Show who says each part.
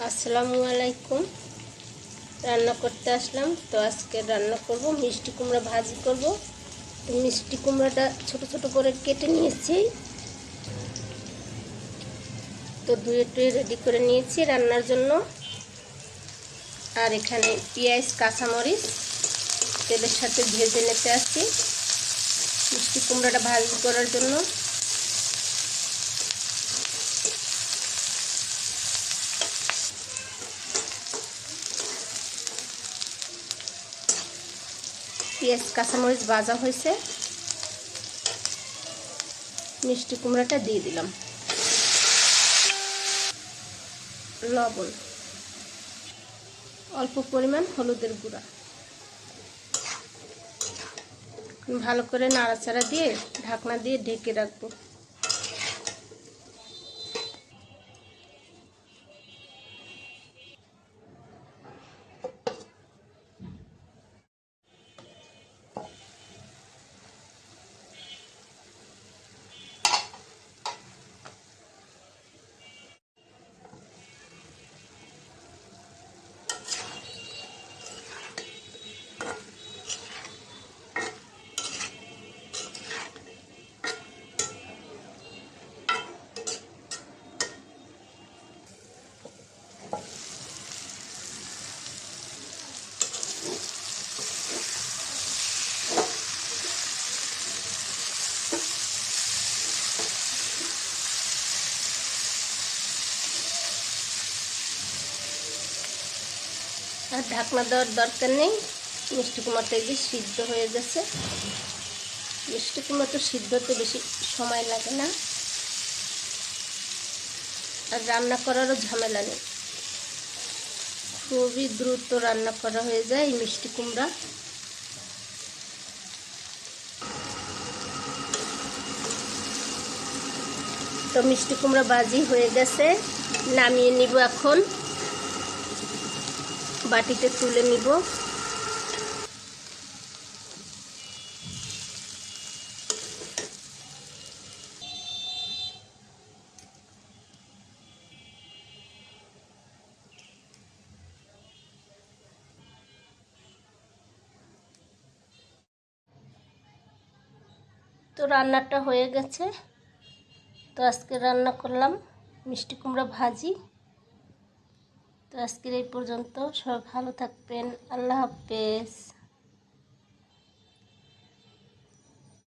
Speaker 1: আসসালামু আলাইকুম। রান্না করতে আসলাম। তো আজকে রান্না করব মিষ্টি কুমড়া ভাজি করব। তো মিষ্টি কুমড়াটা ছোট ছোট করে কেটে নিয়েছি। তো ধুয়ে টুয়ে রেডি করে নিয়েছি রান্নার জন্য। আর এখানে পেঁয়াজ কাঁচামরিচ তেলের সাথে ভেজে নিতে আসছি মিষ্টি কুমড়াটা ভাজি করার জন্য। পেঁয়াজ কাঁচামরিচ ভাজা হয়েছে, মিষ্টি কুমড়াটা দিয়ে দিলাম, লবণ, অল্প পরিমাণ হলুদের গুঁড়া, ভালো করে নাড়াচাড়া দিয়ে ঢাকনা দিয়ে ঢেকে রাখবো। আর ঢাকনা দেওয়ার দরকার নেই, মিষ্টি কুমড়াটা যে সিদ্ধ হয়ে গেছে। মিষ্টি কুমড়া তো সিদ্ধ হতে বেশি সময় লাগে না, আর রান্না করারও ঝামেলা নেই, খুবই দ্রুত রান্না করা হয়ে যায় এই মিষ্টি কুমড়া। তো মিষ্টি কুমড়া ভাজি হয়ে গেছে, নামিয়ে নিব। এখন বাটিতে তুলে নিব। তো রান্নাটা হয়ে গেছে। তো আজকে রান্না করলাম মিষ্টি কুমড়া ভাজি। তো আজকের এই পর্যন্ত। সবাই ভালো থাকবেন। আল্লাহ হাফেজ।